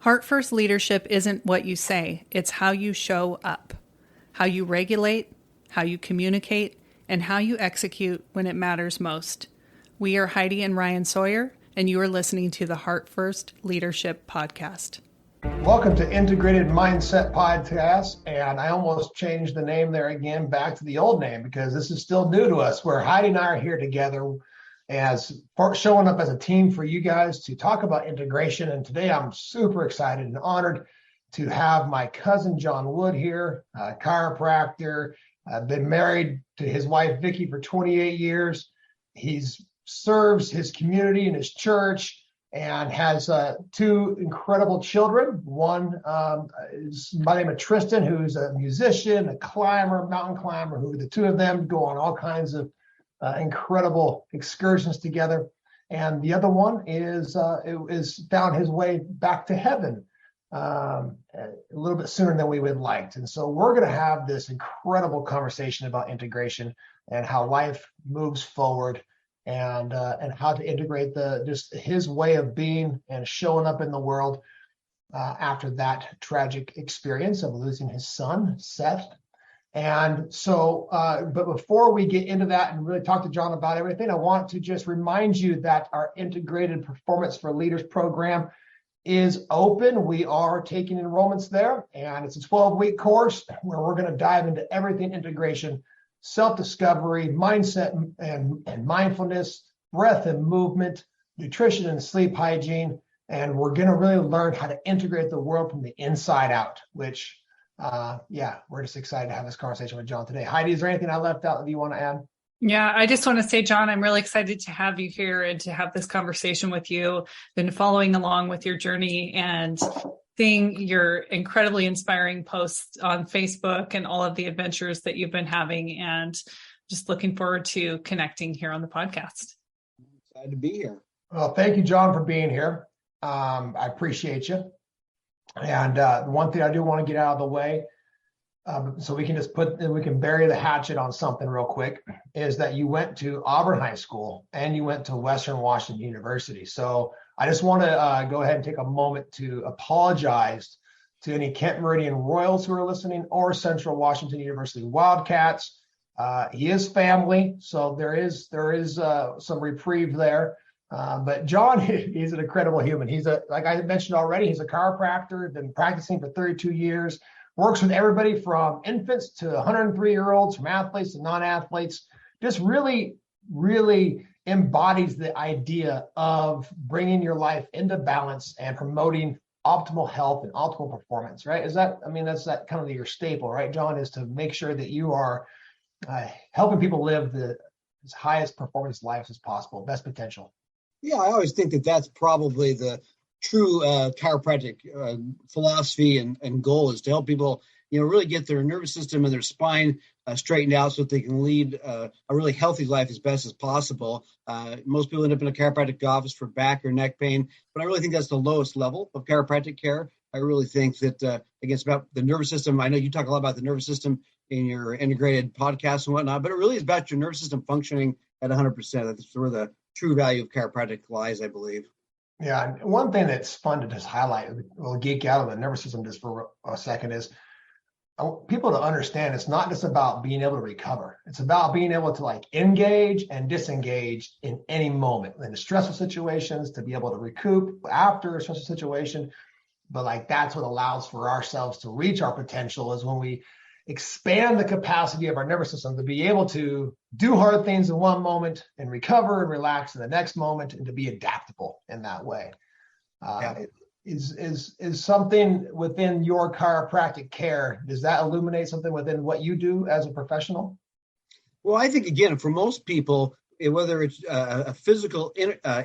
Heart First leadership isn't what you say, it's how you show up, how you regulate, how you communicate, and how you execute when it matters most. We are Heidi and Ryan Sawyer, and you are listening to the Heart First Leadership Podcast. Welcome to Integrated Mindset Podcast, and I almost changed the name there again back to the old name because this is still new to us, where Heidi and I are here together as showing up as a team for you guys to talk about integration. And today I'm super excited and honored to have my cousin John Wood here, a chiropractor. Been married to his wife Vicky for 28 years. He's serves his community and his church and has two incredible children. One is by the name of Tristen, who's a musician, a climber, mountain climber, who the two of them go on all kinds of incredible excursions together. And the other one is found his way back to heaven a little bit sooner than we would have liked. And so we're going to have this incredible conversation about integration and how life moves forward and how to integrate just his way of being and showing up in the world after that tragic experience of losing his son, Seth. And so, but before we get into that and really talk to John about everything, I want to just remind you that our Integrated Performance for Leaders program is open. We are taking enrollments there, and it's a 12-week course where we're going to dive into everything integration, self-discovery, mindset and mindfulness, breath and movement, nutrition and sleep hygiene. And we're going to really learn how to integrate the world from the inside out, which we're just excited to have this conversation with John today. Heidi, is there anything I left out that you want to add? Yeah, I just want to say, John, I'm really excited to have you here and to have this conversation with you. Been following along with your journey and seeing your incredibly inspiring posts on Facebook and all of the adventures that you've been having, and just looking forward to connecting here on the podcast. Excited to be here. Well, thank you, John, for being here. I appreciate you. And one thing I do want to get out of the way, so we can bury the hatchet on something real quick, is that you went to Auburn High School and you went to Western Washington University. So I just want to go ahead and take a moment to apologize to any Kent Meridian Royals who are listening, or Central Washington University Wildcats. He is family, so there is some reprieve there. But John, he's an incredible human. Like I mentioned already, he's a chiropractor, been practicing for 32 years, works with everybody from infants to 103-year-olds, from athletes to non-athletes, just really, really embodies the idea of bringing your life into balance and promoting optimal health and optimal performance, right? That's that kind of your staple, right, John, is to make sure that you are helping people live the highest performance lives as possible, best potential. Yeah, I always think that that's probably the true chiropractic philosophy and goal, is to help people, really get their nervous system and their spine straightened out so that they can lead a really healthy life as best as possible. Most people end up in a chiropractic office for back or neck pain, but I really think that's the lowest level of chiropractic care. I really think that, again, it's about the nervous system. I know you talk a lot about the nervous system in your integrated podcasts and whatnot, but it really is about your nervous system functioning at 100%. That's where the true value of chiropractic lies, I believe. Yeah, and one thing that's fun to just highlight, we'll geek out on the nervous system just for a second, is I want people to understand it's not just about being able to recover. It's about being able to engage and disengage in any moment, in the stressful situations, to be able to recoup after a stressful situation. But that's what allows for ourselves to reach our potential, is when we expand the capacity of our nervous system to be able to do hard things in one moment and recover and relax in the next moment, and to be adaptable in that way. Is something within your chiropractic care, does that illuminate something within what you do as a professional? Well, I think, again, for most people, whether it's a physical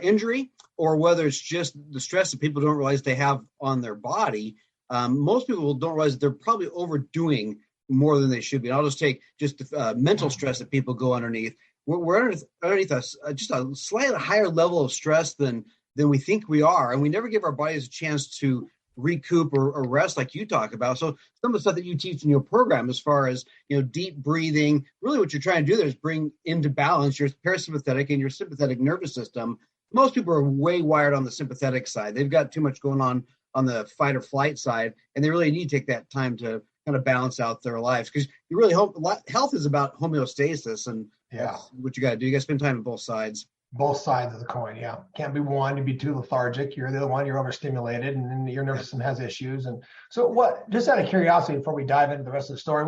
injury or whether it's just the stress that people don't realize they have on their body, most people don't realize that they're probably overdoing more than they should be. And I'll just take the mental stress that people go underneath. We're underneath just a slightly higher level of stress than we think we are. And we never give our bodies a chance to recoup or rest like you talk about. So some of the stuff that you teach in your program, as far as, deep breathing, really what you're trying to do there is bring into balance your parasympathetic and your sympathetic nervous system. Most people are way wired on the sympathetic side. They've got too much going on on the fight or flight side, and they really need to take that time to kind of balance out their lives, because you really hope health is about homeostasis, and that's what you got to do. You got to spend time on both sides. Both sides of the coin, yeah. Can't be one to be too lethargic. You're the other one, you're overstimulated, and then your nervous system has issues. And so, what? Just out of curiosity, before we dive into the rest of the story,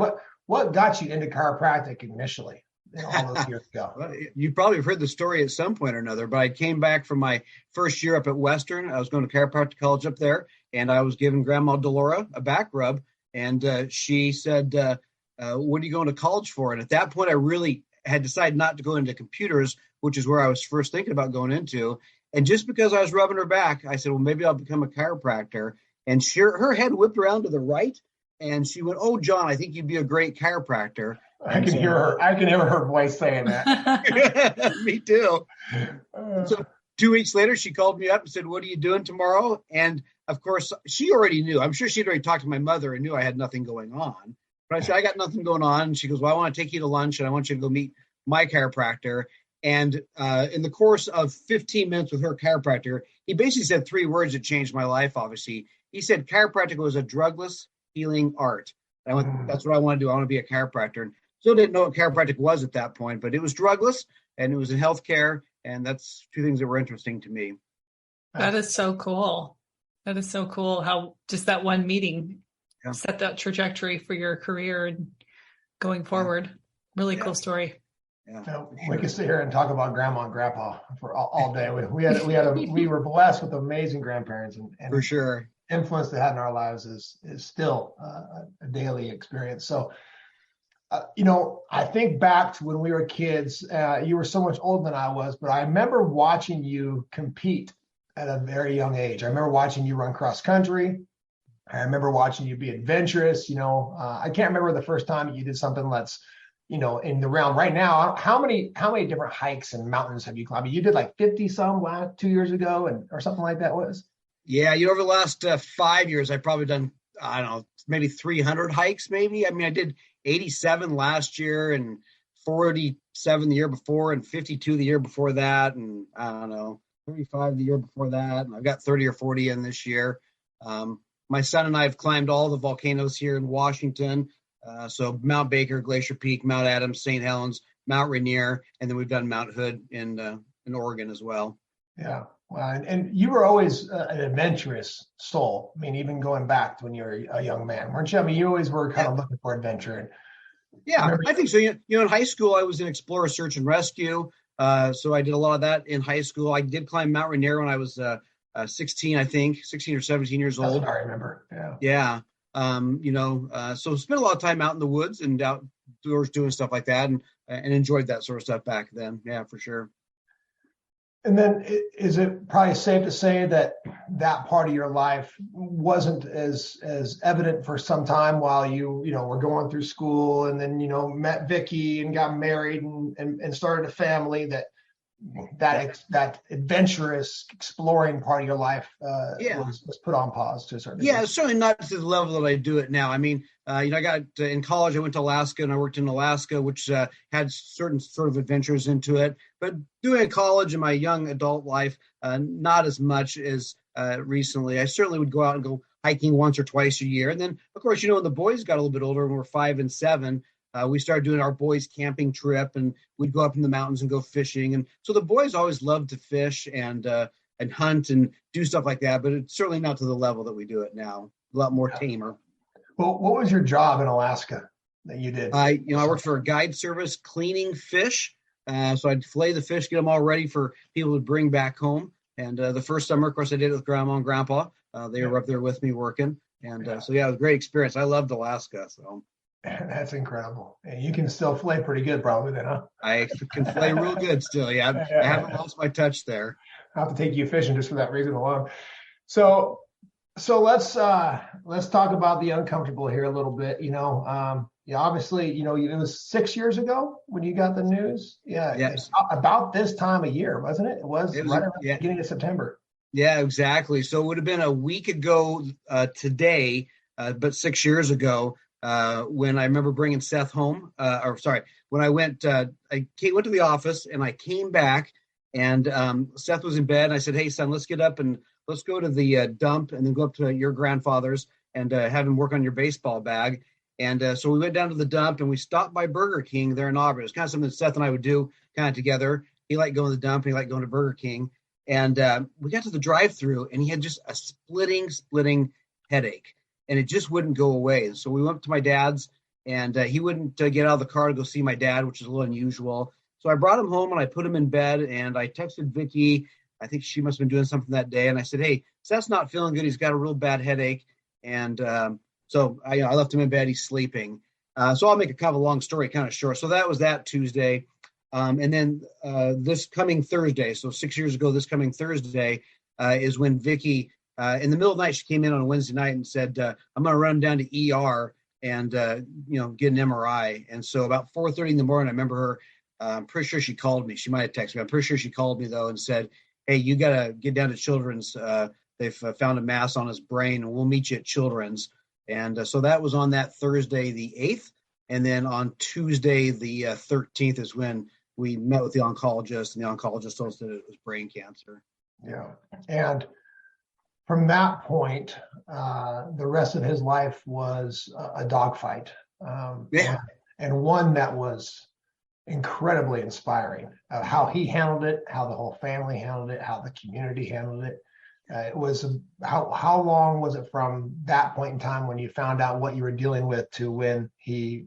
what got you into chiropractic initially? All those years ago. Well, you probably have heard the story at some point or another, but I came back from my first year up at Western. I was going to chiropractic college up there, and I was giving Grandma Delora a back rub, and she said, what are you going to college for? And at that point, I really had decided not to go into computers, which is where I was first thinking about going into. And just because I was rubbing her back, I said, well, maybe I'll become a chiropractor. And her head whipped around to the right, and she went, oh, John, I think you'd be a great chiropractor. I can hear her voice saying that. Me too. So 2 weeks later, she called me up and said, what are you doing tomorrow? And of course, she already knew. I'm sure she'd already talked to my mother and knew I had nothing going on. But I said, I got nothing going on. And she goes, well, I want to take you to lunch, and I want you to go meet my chiropractor. And in the course of 15 minutes with her chiropractor, he basically said 3 words that changed my life, obviously. He said chiropractic was a drugless healing art. And I went, that's what I want to do. I want to be a chiropractor. And still didn't know what chiropractic was at that point, but it was drugless and it was in healthcare. And that's 2 things that were interesting to me. That is so cool. That is so cool how just that one meeting set that trajectory for your career and going forward. Really cool story. Yeah. We could sit here and talk about grandma and grandpa for all day. We were blessed with amazing grandparents, and for sure, influence they had in our lives is still a daily experience. So, I think back to when we were kids. You were so much older than I was, but I remember watching you compete at a very young age. I remember watching you run cross country. I remember watching you be adventurous. I can't remember the first time you did something that's, in the realm right now. How many different hikes and mountains have you climbed? You did like 50 some 2 years ago, or something like that was. Yeah, over the last 5 years, I've probably done, I don't know, maybe 300 hikes, maybe. I mean, I did 87 last year and 47 the year before and 52 the year before that. And I don't know, 35 the year before that. And I've got 30 or 40 in this year. My son and I have climbed all the volcanoes here in Washington. So Mount Baker, Glacier Peak, Mount Adams, St. Helens, Mount Rainier, and then we've done Mount Hood in Oregon as well. Yeah. Wow. And you were always an adventurous soul. I mean, even going back to when you were a young man, weren't you? I mean, you always were kind of looking for adventure. Yeah, I think so. In high school, I was in Explorer Search and Rescue. So I did a lot of that in high school. I did climb Mount Rainier when I was 16, I think, 16 or 17 years old. I remember. Yeah. So spent a lot of time out in the woods and outdoors doing stuff like that, and enjoyed that sort of stuff back then. Yeah, for sure. And then is it probably safe to say that part of your life wasn't as evident for some time while you were going through school, and then, met Vicky and got married and started a family, that adventurous exploring part of your life was put on pause to a certain degree. Certainly not to the level that I do it now. I mean, I got in college, I went to Alaska and I worked in Alaska, which had certain sort of adventures into it. But doing college in my young adult life, not as much as recently. I certainly would go out and go hiking once or twice a year. And then, of course, when the boys got a little bit older and were 5 and 7, we started doing our boys camping trip, and we'd go up in the mountains and go fishing. And so the boys always loved to fish and hunt and do stuff like that, but it's certainly not to the level that we do it now. A lot more tamer. Well, what was your job in Alaska that you did? I worked for a guide service cleaning fish. So I'd fillet the fish, get them all ready for people to bring back home. And the first summer, of course, I did it with Grandma and Grandpa. They were up there with me working. And it was a great experience. I loved Alaska. So. That's incredible. And you can still fillet pretty good probably then, huh? I can fillet real good still. Yeah, I haven't lost my touch there. I'll have to take you fishing just for that reason alone. So let's talk about the uncomfortable here a little bit. Obviously, it was 6 years ago when you got the news. Yeah. Yes. About this time of year, wasn't it? It was right around the beginning of September. Yeah, exactly. So it would have been a week ago today, but 6 years ago. When I remember bringing Seth home, when I went to the office and I came back and Seth was in bed and I said, hey son, let's get up and let's go to the dump and then go up to your grandfather's and have him work on your baseball bag. And so we went down to the dump and we stopped by Burger King there in Auburn. It was kind of something that Seth and I would do kind of together. He liked going to the dump and he liked going to Burger King. And we got to the drive-thru and he had just a splitting headache. And it just wouldn't go away. And so we went to my dad's and he wouldn't get out of the car to go see my dad, which is a little unusual. So I brought him home and I put him in bed and I texted Vicky. I think she must have been doing something that day. And I said, hey, Seth's not feeling good. He's got a real bad headache. And so I left him in bed. He's sleeping. So I'll make a kind of a long story kind of short. So that was that Tuesday. And then this coming Thursday, so 6 years ago, this coming Thursday is when Vicky, in the middle of the night, she came in on a Wednesday night and said, I'm going to run down to ER and, get an MRI. And so about 4:30 in the morning, I remember her, I'm pretty sure she called me. She might have texted me. I'm pretty sure she called me, though, and said, hey, you got to get down to Children's. They've found a mass on his brain, and we'll meet you at Children's. And so that was on that Thursday, the 8th. And then on Tuesday, the 13th is when we met with the oncologist, and the oncologist told us that it was brain cancer. Yeah. And from that point, the rest of his life was a dogfight. And one that was incredibly inspiring of how he handled it, how the whole family handled it, how the community handled it. It was how long was it from that point in time when you found out what you were dealing with to when he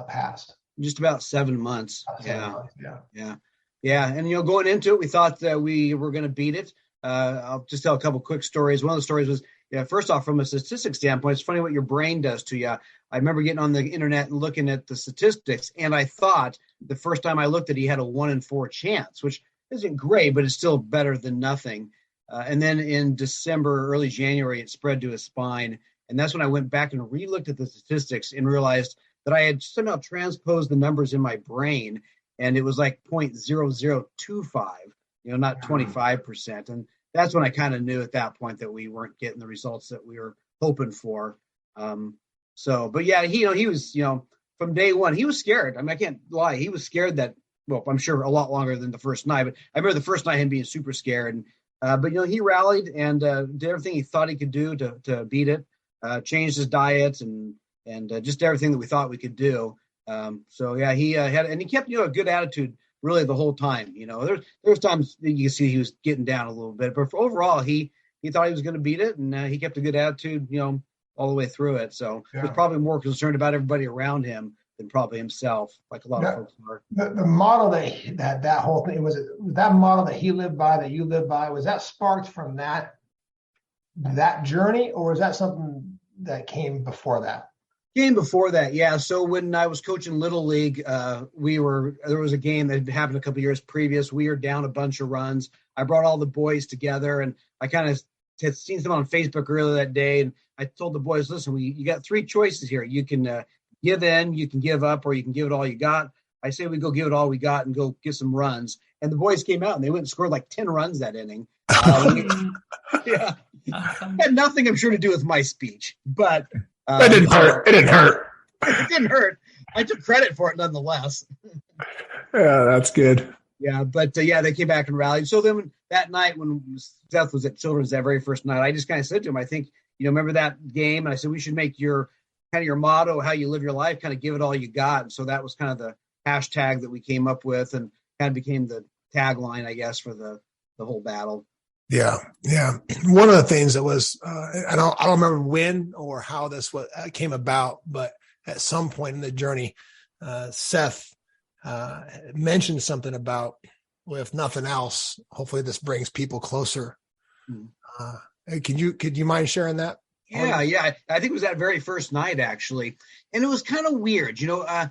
passed? Just about 7 months. Yeah. And going into it, we thought that we were going to beat it. I'll just tell a couple quick stories. One of the stories was, first off, from a statistics standpoint, it's funny what your brain does to you. I remember getting on the internet and looking at the statistics, and I thought the first time I looked at it, he had a 1 in 4 chance, which isn't great, but it's still better than nothing. And then in December, early January, it spread to his spine. And that's when I went back and re-looked at the statistics and realized that I had somehow transposed the numbers in my brain, and it was like 0.0025, not 25%. And that's when I kind of knew at that point that we weren't getting the results that we were hoping for. But yeah, he was, from day one, he was scared. I mean, I can't lie. He was scared that, well, I'm sure a lot longer than the first night, but I remember the first night him being super scared. But he rallied and did everything he thought he could do to beat it, changed his diet and just everything that we thought we could do. He had, and he kept, a good attitude really the whole time. There's times that you can see he was getting down a little bit, but overall, he thought he was going to beat it, and he kept a good attitude, all the way through it. So he was probably more concerned about everybody around him than probably himself, like a lot of folks are. The model that whole thing was that model that he lived by, that you lived by, was that sparked from that journey, or was that something that came before that? Game before that, yeah. So when I was coaching Little League, there was a game that had happened a couple of years previous. We were down a bunch of runs. I brought all the boys together, and I kind of had seen them on Facebook earlier that day, and I told the boys, listen, you got 3 choices here. You can give in, you can give up, or you can give it all you got. I say we go give it all we got and go get some runs. And the boys came out, and they went and scored like 10 runs that inning. Yeah. Awesome. Had nothing, I'm sure, to do with my speech, but it didn't hurt. It didn't hurt. It didn't hurt. I took credit for it nonetheless. Yeah, that's good. Yeah, but they came back and rallied. So then that night when Seth was at Children's that very first night, I just kind of said to him, I think, remember that game? And I said, we should make your motto, how you live your life, kind of give it all you got. And so that was kind of the hashtag that we came up with and kind of became the tagline, I guess, for the whole battle. Yeah. One of the things that was, I don't remember when or how this came about, but at some point in the journey, Seth mentioned something about, well, if nothing else, hopefully this brings people closer. Could you mind sharing that? Yeah. I think it was that very first night, actually. And it was kind of weird. I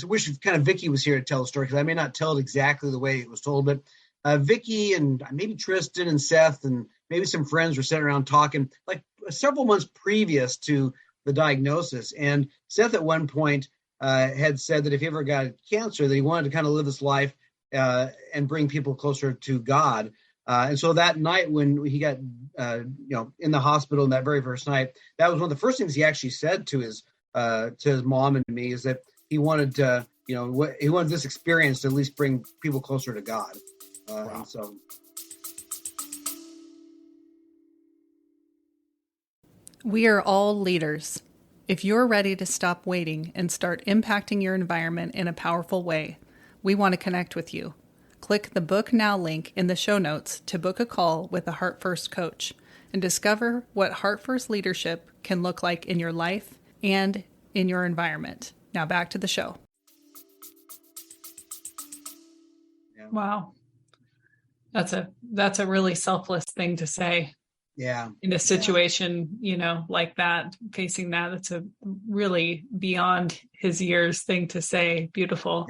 wish kind of Vicky was here to tell the story, because I may not tell it exactly the way it was told, but Vicky and maybe Tristen and Seth and maybe some friends were sitting around talking like several months previous to the diagnosis. And Seth at one point had said that if he ever got cancer, that he wanted to kind of live his life and bring people closer to God. And so that night when he got, in the hospital in that very first night, that was one of the first things he actually said to his mom and to me, is that he wanted to, he wanted this experience to at least bring people closer to God. Wow. And so. We are all leaders. If you're ready to stop waiting and start impacting your environment in a powerful way, we want to connect with you. Click the Book Now link in the show notes to book a call with a Heart First coach and discover what Heart First leadership can look like in your life and in your environment. Now back to the show. Wow. That's a really selfless thing to say. Yeah. In a situation, like that, facing that, it's a really beyond his years thing to say. Beautiful.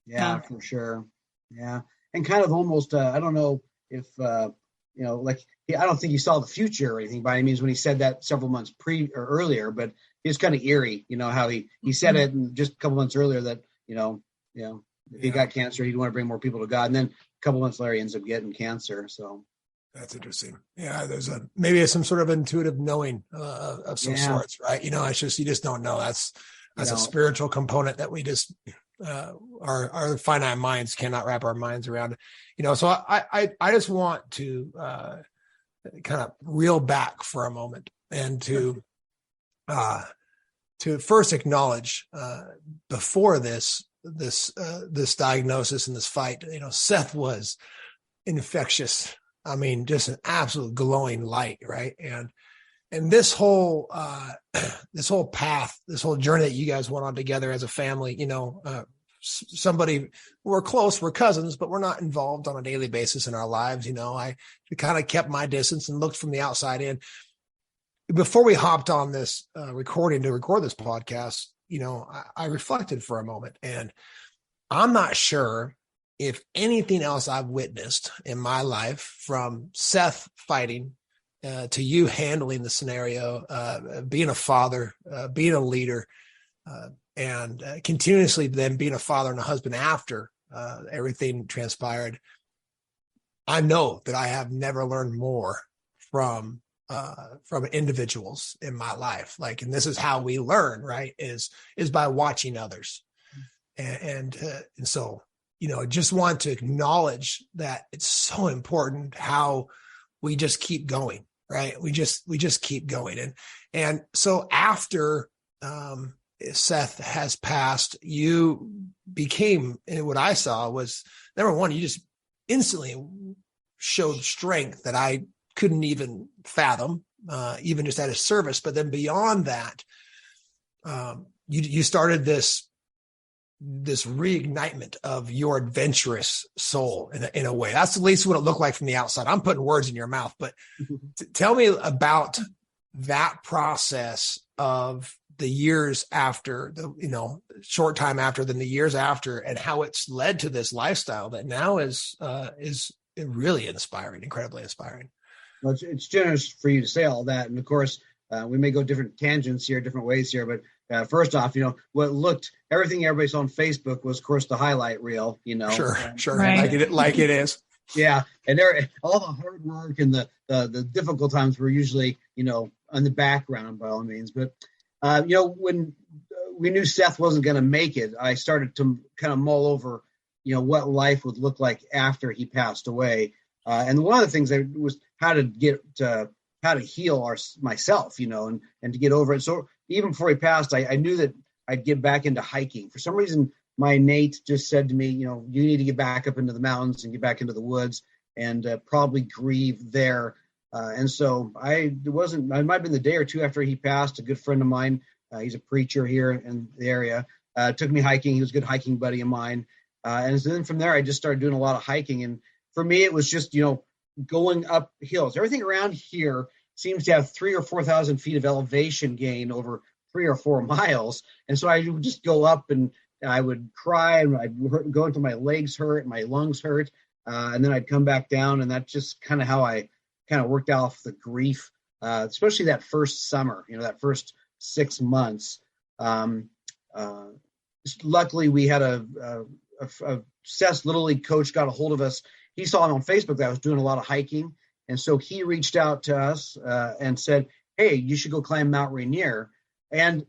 Yeah, for sure. Yeah. And kind of almost, I don't know if, I don't think he saw the future or anything by any means when he said that several months earlier, but it was kind of eerie, how he said it and just a couple months earlier that, if he got cancer, he'd want to bring more people to God. And then a couple months later, he ends up getting cancer. So that's interesting. Yeah, there's maybe some sort of intuitive knowing of some sorts, right? It's just you just don't know. That's a spiritual component that we just our finite minds cannot wrap our minds around. So I just want to kind of reel back for a moment and to first acknowledge before this diagnosis and this fight, Seth was infectious. I mean, just an absolute glowing light, right? And this whole path, this whole journey that you guys went on together as a family, somebody, we're close, we're cousins, but we're not involved on a daily basis in our lives. I kind of kept my distance and looked from the outside in. Before we hopped on this recording to record this podcast, I reflected for a moment, and I'm not sure if anything else I've witnessed in my life, from Seth fighting to you handling the scenario, being a father, being a leader, and continuously then being a father and a husband after everything transpired, I know that I have never learned more from individuals in my life. And this is how we learn, right? Is by watching others. And so, just want to acknowledge that it's so important how we just keep going, right? We just keep going. And so after Seth has passed, you became, and what I saw was, number one, you just instantly showed strength that I couldn't even fathom, even just at his service. But then beyond that, you started this reignitement of your adventurous soul in a way. That's at least what it looked like from the outside. I'm putting words in your mouth, but tell me about that process of the years after, short time after, then the years after, and how it's led to this lifestyle that now is really inspiring, incredibly inspiring. Well, it's generous for you to say all that. And of course, we may go different tangents here, different ways here, but first off, everything everybody saw on Facebook was, of course, the highlight reel, Sure. Right. Like it is. Yeah. And all the hard work and the difficult times were usually, on the background by all means. But, when we knew Seth wasn't going to make it, I started to kind of mull over, what life would look like after he passed away. And one of the things was how to heal myself, and to get over it. So even before he passed, I knew that I'd get back into hiking. For some reason, my innate just said to me, you need to get back up into the mountains and get back into the woods and probably grieve there. And so it might have been the day or two after he passed, a good friend of mine, he's a preacher here in the area, took me hiking. He was a good hiking buddy of mine. And so then from there, I just started doing a lot of hiking. And for me, it was just, going up hills. Everything around here seems to have 3,000 or 4,000 feet of elevation gain over 3 or 4 miles. And so I would just go up and I would cry and I'd go until my legs hurt and my lungs hurt. And then I'd come back down. And that's just kind of how I kind of worked off the grief, especially that first summer, that first 6 months. Luckily, we had a Seth's Little League coach got a hold of us. He saw on Facebook that I was doing a lot of hiking. And so he reached out to us and said, hey, you should go climb Mount Rainier. And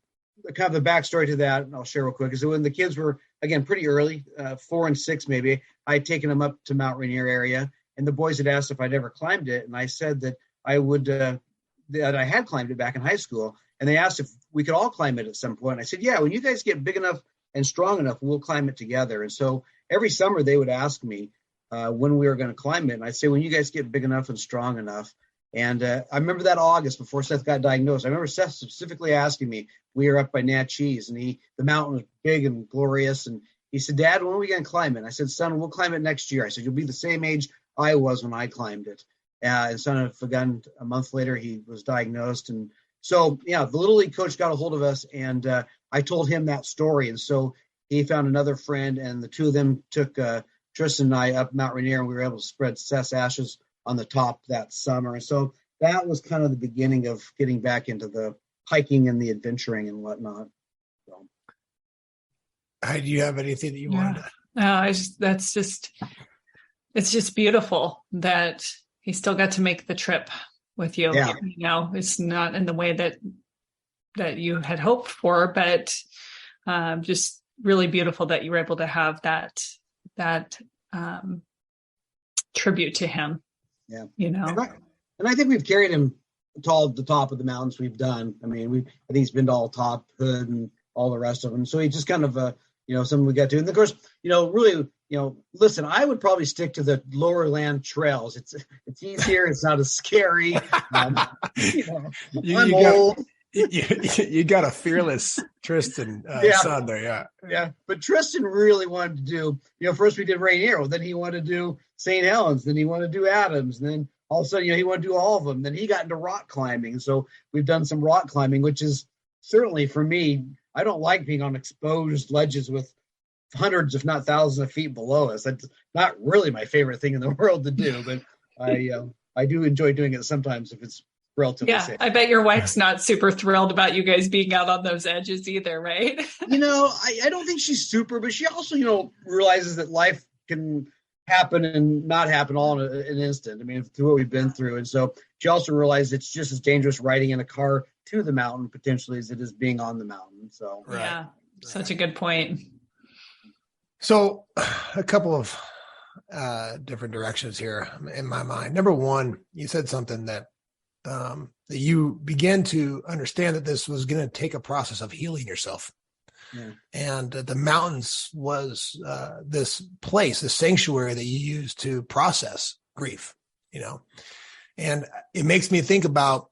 kind of the backstory to that, I'll share real quick, is that when the kids were, again, pretty early, 4 and 6 maybe, I had taken them up to Mount Rainier area. And the boys had asked if I'd ever climbed it. And I said that I would that I had climbed it back in high school, and they asked if we could all climb it at some point. I said, yeah, when you guys get big enough and strong enough, we'll climb it together. And so every summer they would ask me when we were going to climb it. And I'd say, when you guys get big enough and strong enough. And I remember that August before Seth got diagnosed. I remember Seth specifically asking me, we were up by Natchez, and the mountain was big and glorious. And he said, Dad, when are we going to climb it? And I said, son, we'll climb it next year. I said, you'll be the same age I was when I climbed it. And son of a gun, a month later, he was diagnosed. And so, yeah, the Little League coach got a hold of us, and I told him that story. And so he found another friend, and the two of them took Tristen and I up Mount Rainier, and we were able to spread Seth's ashes on the top that summer. And so that was kind of the beginning of getting back into the hiking and the adventuring and whatnot. So. Do you have anything that you wanted to? No, it's just beautiful that he still got to make the trip with you. Yeah. You know, it's not in the way that you had hoped for, but just really beautiful that you were able to have that tribute to him. Yeah. You know, and I think we've carried him to the top of the mountains we've done. I mean, I think he's been to all top, Hood, and all the rest of them. So he just kind of, something we got to. And of course, really, listen, I would probably stick to the lower land trails. It's easier. It's not as scary. I'm old. You got a fearless Tristen son there, yeah. Yeah, but Tristen really wanted to do, first we did Rainier, then he wanted to do St. Helens, then he wanted to do Adams, and then all of a sudden, he wanted to do all of them. Then he got into rock climbing. So we've done some rock climbing, which is certainly for me, I don't like being on exposed ledges with hundreds, if not thousands of feet below us. That's not really my favorite thing in the world to do, but I do enjoy doing it sometimes if it's relatively safe. I bet your wife's not super thrilled about you guys being out on those edges either, right? I don't think she's super, but she also, realizes that life can happen and not happen all in an instant. I mean, through what we've been through. And so she also realized it's just as dangerous riding in a car to the mountain potentially as it is being on the mountain. So, yeah, such a good point. So a couple of different directions here in my mind. Number one, you said something that you began to understand that this was going to take a process of healing yourself. Yeah. And the mountains was this place, this sanctuary that you use to process grief, and it makes me think about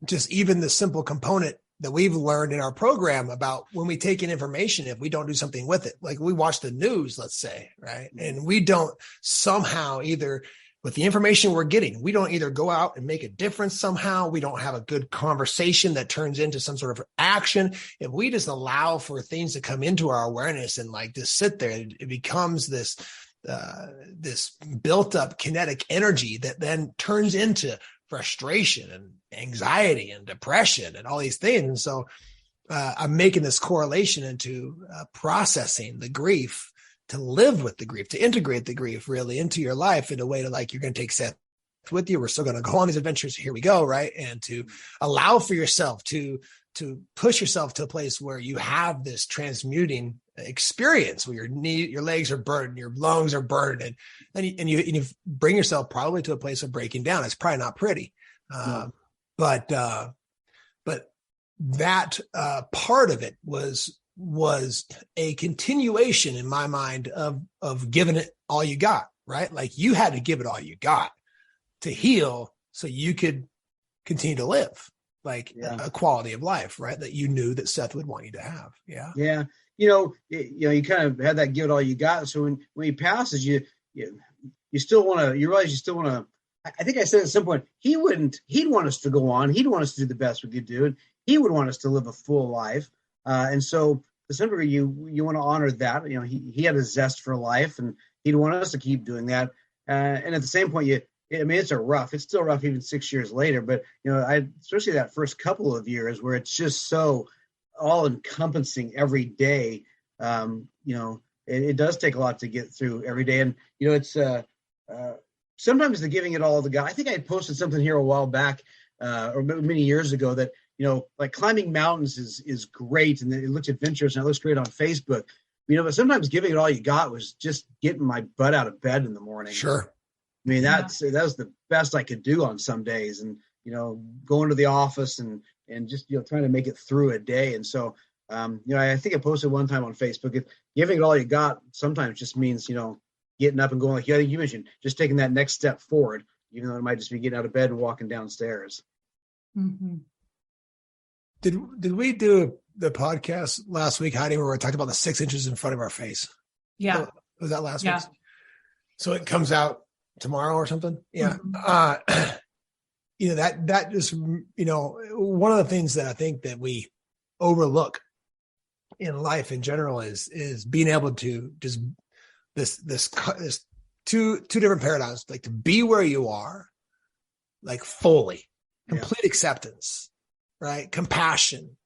just even the simple component that we've learned in our program about when we take in information, if we don't do something with it, like we watch the news, let's say, right? And we don't somehow either with the information we're getting, we don't either go out and make a difference somehow. We don't have a good conversation that turns into some sort of action. If we just allow for things to come into our awareness and like just sit there, it becomes this built up kinetic energy that then turns into frustration and anxiety and depression and all these things. And so I'm making this correlation into processing the grief, to live with the grief, to integrate the grief really into your life in a way to like, you're going to take Seth with you. We're still going to go on these adventures. Here we go. Right. And to allow for yourself to push yourself to a place where you have this transmuting experience where your legs are burned, your lungs are burned. And you bring yourself probably to a place of breaking down. It's probably not pretty. But that part of it was a continuation in my mind of giving it all you got, right? Like you had to give it all you got to heal so you could continue to live like a quality of life, right? That you knew that Seth would want you to have. Yeah. Yeah. You kind of had that give it all you got. So when he passes, you still want to, you realize you still want to, I think I said at some point, he'd want us to go on. He'd want us to do the best we could do. And he would want us to live a full life. And so to some degree, you want to honor that. He had a zest for life, and he'd want us to keep doing that. And at the same point, it's still rough even 6 years later. But especially that first couple of years where it's just so all encompassing every day. It does take a lot to get through every day, and it's sometimes the giving it all to God. I think I posted something here a while back, or many years ago that. Like climbing mountains is great and it looks adventurous and it looks great on Facebook. But sometimes giving it all you got was just getting my butt out of bed in the morning. Sure. I mean, that was the best I could do on some days. And, going to the office and just, trying to make it through a day. And so, I think I posted one time on Facebook, giving it all you got sometimes just means, getting up and going, like you mentioned, just taking that next step forward, even though it might just be getting out of bed and walking downstairs. Mm-hmm. Did we do the podcast last week, Heidi, where we talked about the 6 inches in front of our face? Yeah. Was that last week? So it comes out tomorrow or something? Yeah. Mm-hmm. That just, one of the things that I think that we overlook in life in general is being able to just this two different paradigms, like to be where you are, like fully, complete acceptance, right? Compassion.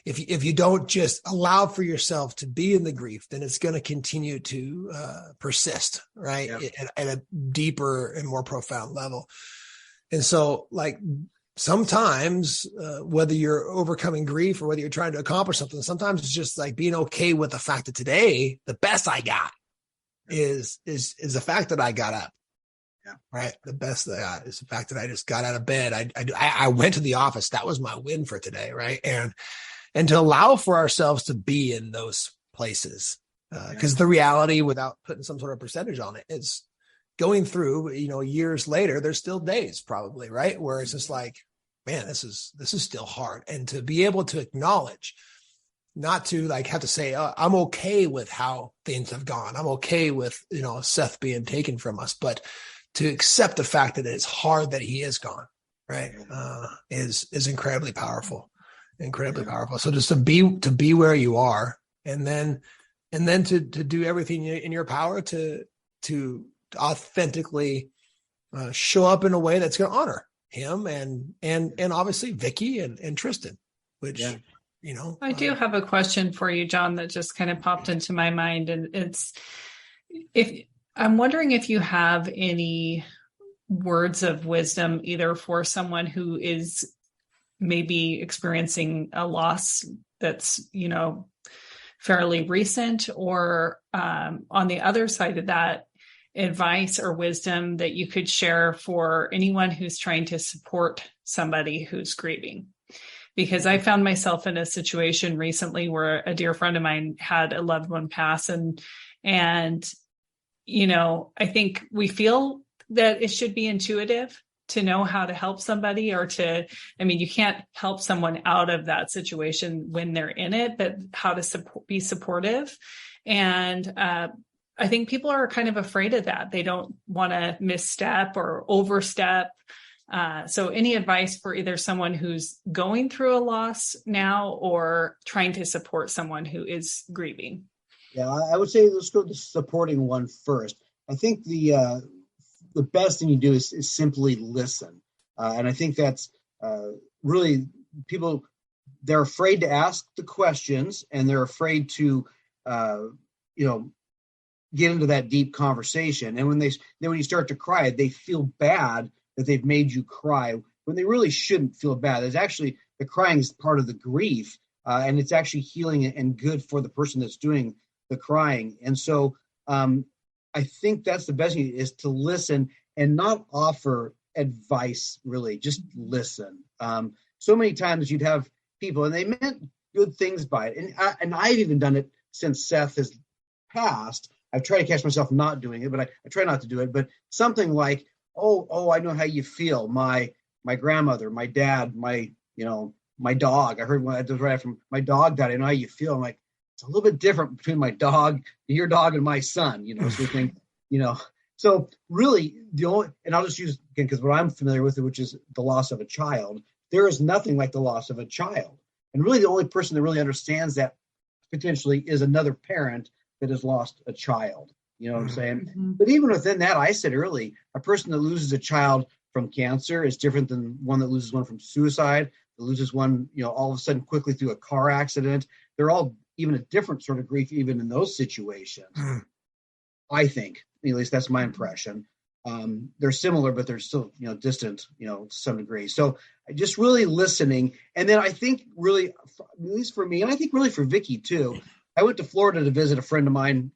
If you don't just allow for yourself to be in the grief, then it's going to continue to persist, right? At a deeper and more profound level. And so, like, sometimes, whether you're overcoming grief or whether you're trying to accomplish something, sometimes it's just like being okay with the fact that today, the best I got is the fact that I got up. Yeah. Right. The best that I got is the fact that I just got out of bed. I went to the office. That was my win for today. Right. And to allow for ourselves to be in those places, because the reality, without putting some sort of percentage on it, is going through, years later, there's still days probably, right, where it's just like, man, this is still hard. And to be able to acknowledge, not to like have to say, I'm okay with how things have gone. I'm okay with, Seth being taken from us, but to accept the fact that it's hard that he is gone, right, is incredibly powerful, So just to be where you are, and then to do everything in your power to authentically show up in a way that's going to honor him and obviously Vicky and Tristen, which, I do have a question for you, John, that just kind of popped into my mind. And I'm wondering if you have any words of wisdom, either for someone who is maybe experiencing a loss that's, fairly recent, or on the other side of that, advice or wisdom that you could share for anyone who's trying to support somebody who's grieving. Because I found myself in a situation recently where a dear friend of mine had a loved one pass, and I think we feel that it should be intuitive to know how to help somebody, you can't help someone out of that situation when they're in it, but how to be supportive. And I think people are kind of afraid of that. They don't want to misstep or overstep. So any advice for either someone who's going through a loss now or trying to support someone who is grieving? Yeah, I would say let's go to the supporting one first. I think the best thing you do is simply listen. And I think that's really people, they're afraid to ask the questions, and they're afraid to, get into that deep conversation. And when you start to cry, they feel bad that they've made you cry when they really shouldn't feel bad. It's actually, the crying is part of the grief, and it's actually healing and good for the person that's doing the crying. And so I think that's the best thing, is to listen and not offer advice, really, just listen. So many times you'd have people, and they meant good things by it. And I've even done it since Seth has passed. I've tried to catch myself not doing it, but I try not to do it. But something like, oh, I know how you feel. My grandmother, my dad, my dog. I heard when I was right after my dog died, I know how you feel. I'm like, it's a little bit different between my dog, your dog, and my son, so we think, so really and I'll just use again, because what I'm familiar with, which is the loss of a child, there is nothing like the loss of a child. And really the only person that really understands that potentially is another parent that has lost a child. You know what I'm saying? Mm-hmm. But even within that, I said early, a person that loses a child from cancer is different than one that loses one from suicide, that loses one, all of a sudden quickly through a car accident. They're all even a different sort of grief, even in those situations. I think, at least that's my impression. They're similar, but they're still, distant, to some degree. So just really listening. And then I think really, at least for me, and I think really for Vicky too, I went to Florida to visit a friend of mine,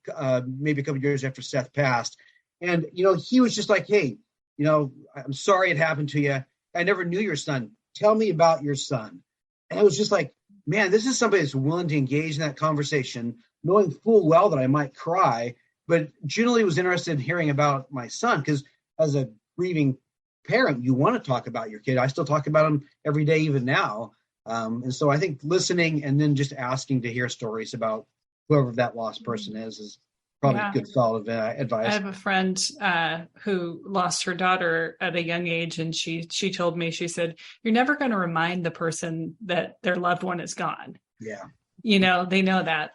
maybe a couple of years after Seth passed. And, he was just like, hey, I'm sorry it happened to you. I never knew your son. Tell me about your son. And I was just like, man, this is somebody that's willing to engage in that conversation, knowing full well that I might cry, but generally was interested in hearing about my son, because as a grieving parent, you want to talk about your kid. I still talk about him every day, even now. And so I think listening and then just asking to hear stories about whoever that lost person is probably good, solid advice. I have a friend who lost her daughter at a young age, and she told me, she said, "You're never going to remind the person that their loved one is gone." Yeah. You know, they know that.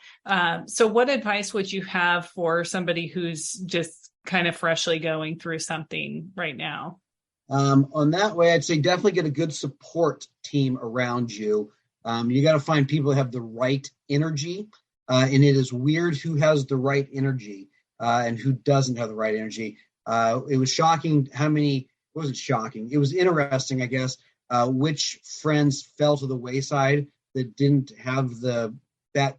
So what advice would you have for somebody who's just kind of freshly going through something right now? On that way, I'd say definitely get a good support team around you. You got to find people that have the right energy. And it is weird who has the right energy and who doesn't have the right energy. It was shocking it wasn't shocking. It was interesting, I guess, which friends fell to the wayside that didn't have that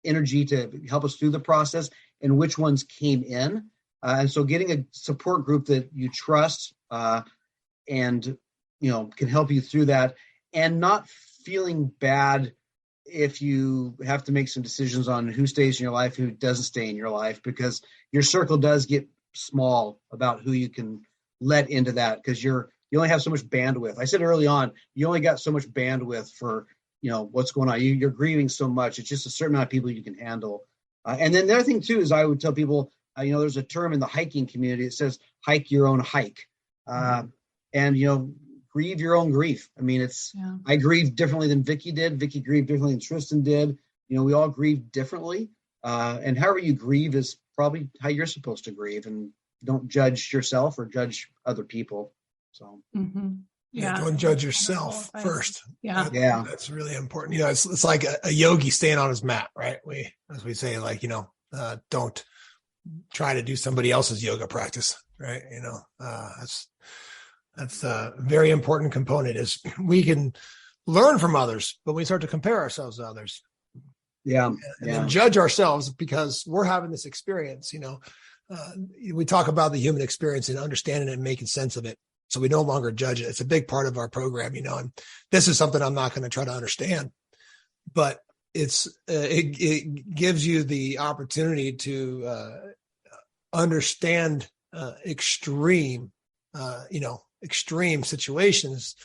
energy to help us through the process, and which ones came in. And so getting a support group that you trust and, can help you through that, and not feeling bad if you have to make some decisions on who stays in your life, who doesn't stay in your life, because your circle does get small about who you can let into that, because you only have so much bandwidth. I said early on, you only got so much bandwidth for, what's going on. You're grieving so much. It's just a certain amount of people you can handle. And then the other thing too, is I would tell people, there's a term in the hiking community. It says, hike your own hike. And, grieve your own grief. I mean, I grieve differently than Vicky did. Vicky grieved differently than Tristen did. We all grieve differently. And however you grieve is probably how you're supposed to grieve, and don't judge yourself or judge other people. So, don't judge yourself first. Yeah. That's really important. It's like a yogi staying on his mat, right? As we say, don't try to do somebody else's yoga practice, right? That's a very important component. Is we can learn from others, but we start to compare ourselves to others. And then judge ourselves because we're having this experience. We talk about the human experience and understanding it and making sense of it. So we no longer judge it. It's a big part of our program, and this is something I'm not going to try to understand, but it gives you the opportunity to understand extreme situations,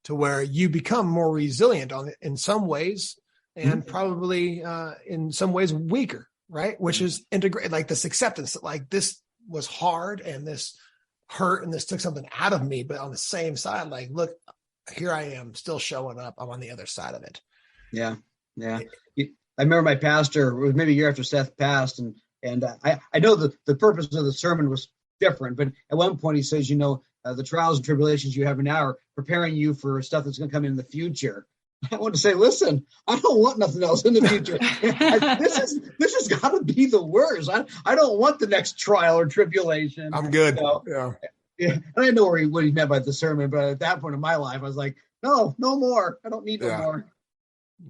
to where you become more resilient in some ways, and probably in some ways weaker, right? Which is integrate, like this acceptance that like this was hard and this hurt and this took something out of me, but on the same side, like, look, here I am still showing up. I'm on the other side of it. Yeah. I remember my pastor, it was maybe a year after Seth passed, and I know the purpose of the sermon was different, but at one point he says, the trials and tribulations you have now are preparing you for stuff that's going to come in the future. I want to say, listen, I don't want nothing else in the future. This has got to be the worst. I don't want the next trial or tribulation. I'm good. Yeah. And I didn't know what he meant by the sermon, but at that point in my life, I was like, no more. I don't need no more.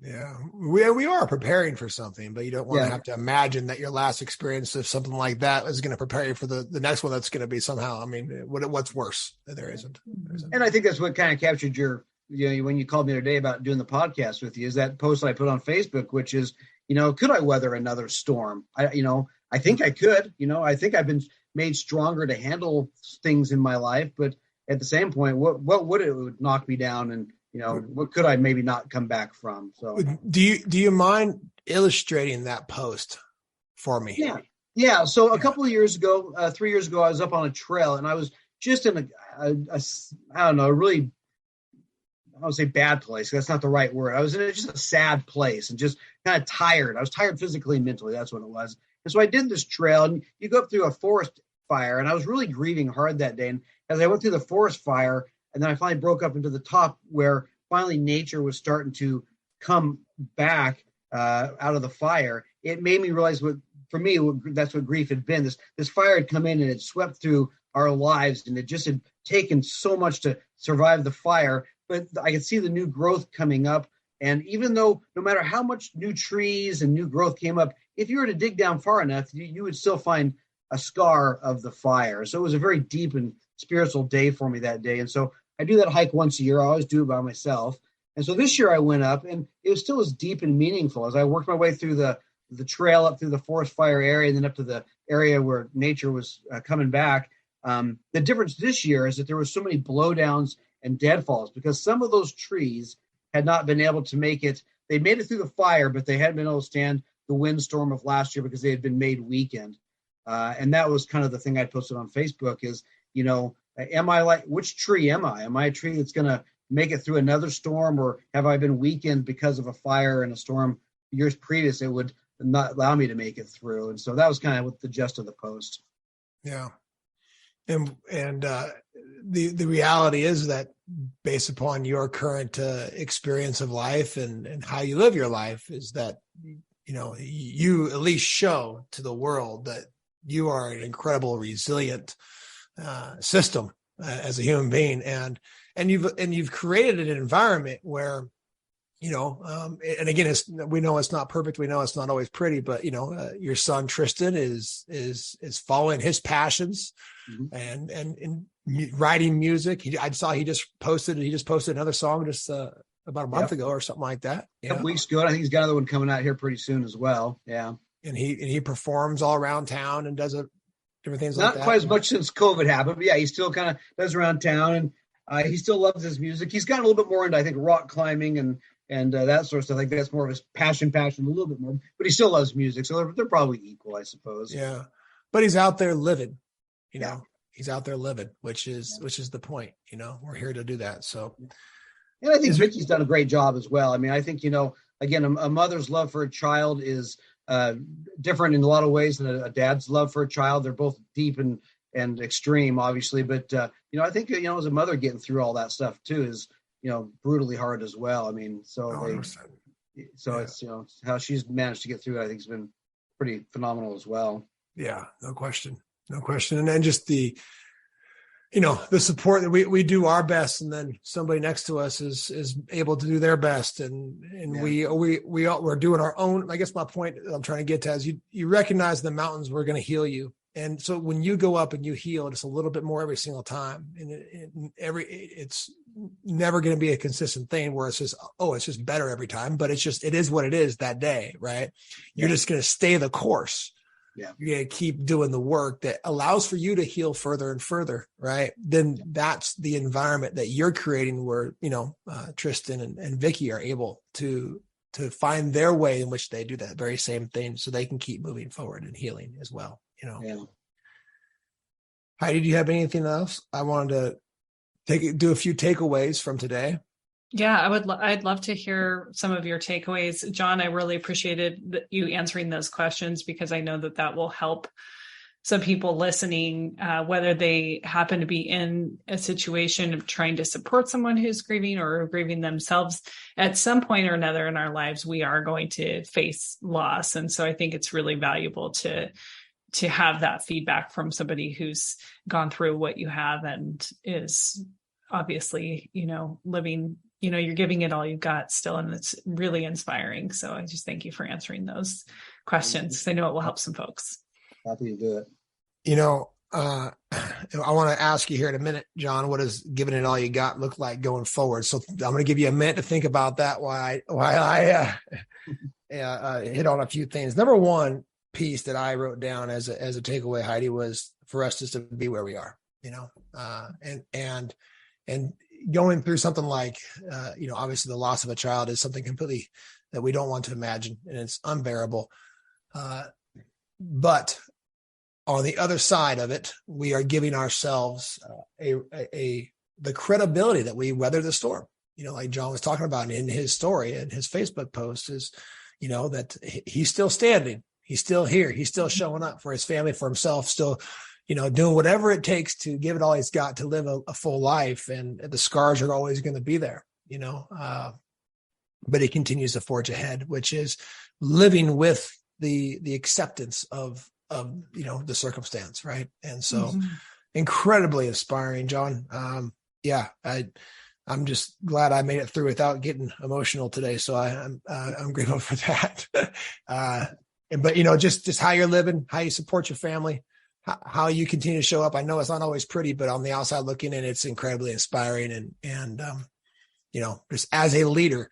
Yeah, we are preparing for something, but you don't want to have to imagine that your last experience of something like that is going to prepare you for the next one that's going to be somehow. I mean, what's worse? There isn't. And I think that's what kind of captured your, when you called me today about doing the podcast with you, is that post I put on Facebook, which is, could I weather another storm? I think I could. I think I've been made stronger to handle things in my life, but at the same point, what would it would knock me down, and what could I maybe not come back from? So do you mind illustrating that post for me? Yeah. So a couple of years ago, 3 years ago, I was up on a trail, and I was just in really, I would say bad place. That's not the right word. I was in just a sad place and just kind of tired. I was tired physically and mentally. That's what it was. And so I did this trail, and you go up through a forest fire, and I was really grieving hard that day. And as I went through the forest fire, and then I finally broke up into the top, where finally nature was starting to come back out of the fire. It made me realize that's what grief had been. This fire had come in and it swept through our lives, and it just had taken so much to survive the fire. But I could see the new growth coming up. And even though no matter how much new trees and new growth came up, if you were to dig down far enough, you would still find a scar of the fire. So it was a very deep and spiritual day for me that day. And so I do that hike once a year. I always do it by myself. And so this year I went up, and it was still as deep and meaningful as I worked my way through the trail up through the forest fire area and then up to the area where nature was coming back. The difference this year is that there was so many blowdowns and deadfalls because some of those trees had not been able to make it. They made it through the fire, but they hadn't been able to stand the windstorm of last year because they had been made weakened. And that was kind of the thing I posted on Facebook is, am I like, which tree am I? Am I a tree that's going to make it through another storm, or have I been weakened because of a fire and a storm years previous? It would not allow me to make it through. And so that was kind of what the gist of the post. Yeah. And the reality is that based upon your current experience of life and how you live your life is that, you at least show to the world that you are an incredible, resilient system as a human being. And you've created an environment where, and again, we know it's not perfect. We know it's not always pretty, but your son Tristen is following his passions and writing music. I saw he just posted another song just about a month ago or something like that. A couple weeks ago. I think he's got another one coming out here pretty soon as well. Yeah. And he performs all around town and does different things like that. Not quite as much since COVID happened, but yeah, he still kind of does around town, and he still loves his music. He's gotten a little bit more into, I think, rock climbing and that sort of stuff. I think that's more of his passion a little bit more, but he still loves music. So they're probably equal, I suppose. Yeah. But he's out there living, he's out there living, which is the point, we're here to do that. So. And I think Vicky's done a great job as well. I mean, I think, again, a mother's love for a child is different in a lot of ways than a dad's love for a child. They're both deep and extreme, obviously. But, I think, as a mother getting through all that stuff too is, brutally hard as well. I mean, it's, how she's managed to get through it, I think has been pretty phenomenal as well. Yeah, no question. And then just the support that we do our best, and then somebody next to us is able to do their best, and we're doing our own. I guess my point I'm trying to get to is you recognize the mountains were going to heal you, and so when you go up and you heal just a little bit more every single time, and it's never going to be a consistent thing where it's just better every time, but it is what it is that day, right? You're just going to stay the course. Yeah. You're going to keep doing the work that allows for you to heal further and further, right? Then that's the environment that you're creating where, Tristen and Vicky are able to find their way in which they do that very same thing so they can keep moving forward and healing as well, Yeah. Heidi, do you have anything else? I wanted to do a few takeaways from today. Yeah, I'd love to hear some of your takeaways. John, I really appreciated you answering those questions because I know that will help some people listening, whether they happen to be in a situation of trying to support someone who's grieving or grieving themselves. At some point or another in our lives, we are going to face loss. And so I think it's really valuable to have that feedback from somebody who's gone through what you have and is obviously, living, you're giving it all you've got still. And it's really inspiring. So I just thank you for answering those questions. I know it will help some folks. Happy to do it. I want to ask you here in a minute, John, what does giving it all you got look like going forward? So I'm going to give you a minute to think about that while I hit on a few things. Number one piece that I wrote down as a takeaway, Heidi, was for us just to be where we are, and going through something like, obviously the loss of a child is something completely that we don't want to imagine, and it's unbearable. But on the other side of it, we are giving ourselves the credibility that we weather the storm. Like John was talking about in his story and his Facebook post is, that he's still standing. He's still here. He's still showing up for his family, for himself, still, doing whatever it takes to give it all he's got to live a full life. And the scars are always going to be there, but he continues to forge ahead, which is living with the acceptance of the circumstance. Right. And so incredibly inspiring, John. I'm just glad I made it through without getting emotional today. So I'm grateful for that. But just how you're living, how you support your family, how you continue to show up. I know it's not always pretty, but on the outside looking in, it's incredibly inspiring. And just as a leader,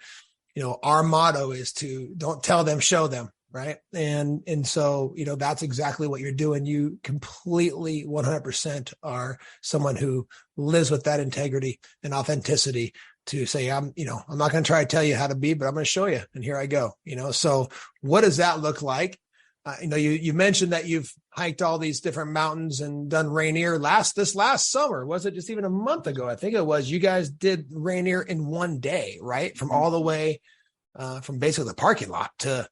our motto is to don't tell them, show them. Right. And so, that's exactly what you're doing. You completely 100% are someone who lives with that integrity and authenticity to say, I'm not going to try to tell you how to be, but I'm going to show you. And here I go, so what does that look like? You mentioned that you've hiked all these different mountains and done Rainier this last summer. Was it just even a month ago? I think it was. You guys did Rainier in one day, right? From all the way from basically the parking lot to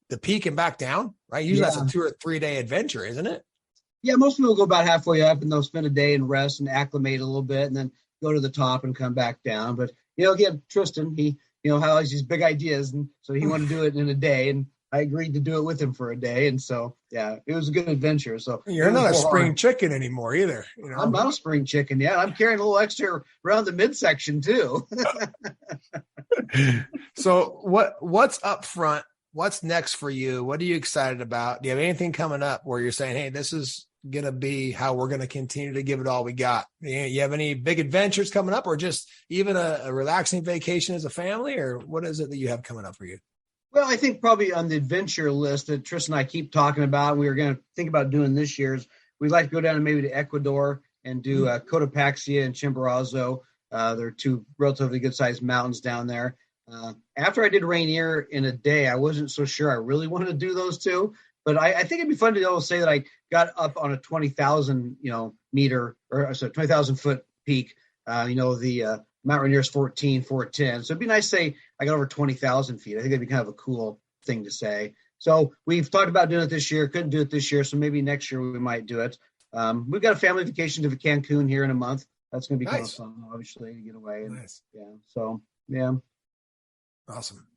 the peak and back down, right? Usually that's a 2 or 3 day adventure, isn't it? Yeah, most people go about halfway up and they'll spend a day and rest and acclimate a little bit and then go to the top and come back down. But, again, Tristen, he, has these big ideas. And so he wanted to do it in a day. And I agreed to do it with him for a day. And so, yeah, it was a good adventure. So you're not a spring chicken anymore either. I'm not a spring chicken yet. I'm carrying a little extra around the midsection too. So what's up front? What's next for you? What are you excited about? Do you have anything coming up where you're saying, hey, this is going to be how we're going to continue to give it all we got? You have any big adventures coming up, or just even a relaxing vacation as a family, or what is it that you have coming up for you? Well, I think probably on the adventure list that Tristen and I keep talking about, and we were going to think about doing this year, is we'd like to go down and maybe to Ecuador and do Cotopaxi and Chimborazo. They're two relatively good-sized mountains down there. After I did Rainier in a day, I wasn't so sure I really wanted to do those two, but I think it'd be fun to be able to say that I got up on a 20,000, meter, or sorry, 20,000 foot peak. The Mount Rainier is 14,410. So it'd be nice to say I got over 20,000 feet. I think that'd be kind of a cool thing to say. So we've talked about doing it this year, couldn't do it this year. So maybe next year we might do it. We've got a family vacation to Cancun here in a month. That's going to be kind of fun, obviously, to get away. And, nice. Yeah. So, yeah. Awesome.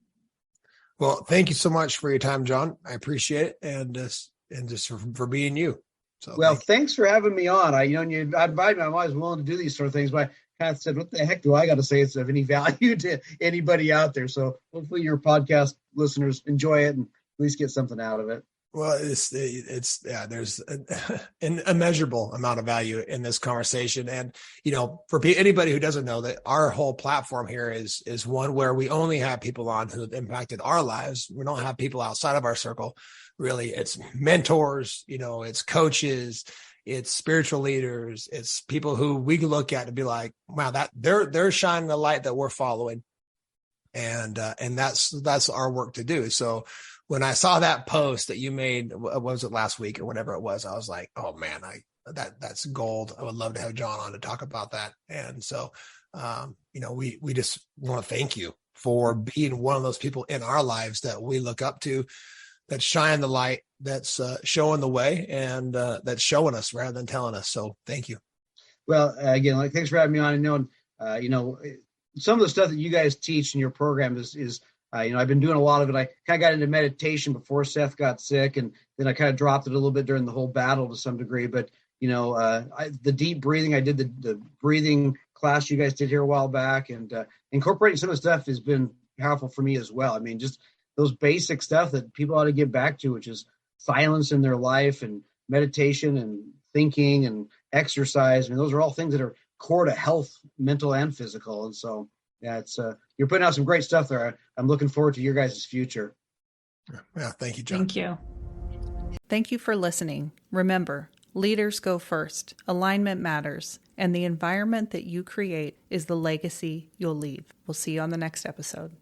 Well, thank you so much for your time, John. I appreciate it. And just for being you. So, well, thanks for having me on. I invited me, I'm always willing to do these sort of things, but I kind of said, what the heck do I got to say it's of any value to anybody out there? So hopefully your podcast listeners enjoy it and at least get something out of it. Well, there's an immeasurable amount of value in this conversation. And, for anybody who doesn't know, that our whole platform here is one where we only have people on who have impacted our lives. We don't have people outside of our circle. Really, it's mentors, it's coaches, it's spiritual leaders, it's people who we can look at and be like, wow, that they're shining the light that we're following. And that's our work to do. So when I saw that post that you made, what was it, last week or whatever it was, I was like, oh man, that's gold. I would love to have John on to talk about that. And so, we just want to thank you for being one of those people in our lives that we look up to, that's shining the light, that's showing the way, and that's showing us rather than telling us. So thank you. Well, again, thanks for having me on. And some of the stuff that you guys teach in your program is I've been doing a lot of it. I kind of got into meditation before Seth got sick, and then I kind of dropped it a little bit during the whole battle to some degree. But, the deep breathing, I did the breathing class you guys did here a while back, and incorporating some of the stuff has been powerful for me as well. I mean, just those basic stuff that people ought to get back to, which is silence in their life and meditation and thinking and exercise. I mean, those are all things that are core to health, mental and physical. And so, yeah, it's you're putting out some great stuff there. I'm looking forward to your guys' future. Yeah, thank you, John. Thank you. Thank you for listening. Remember, leaders go first. Alignment matters. And the environment that you create is the legacy you'll leave. We'll see you on the next episode.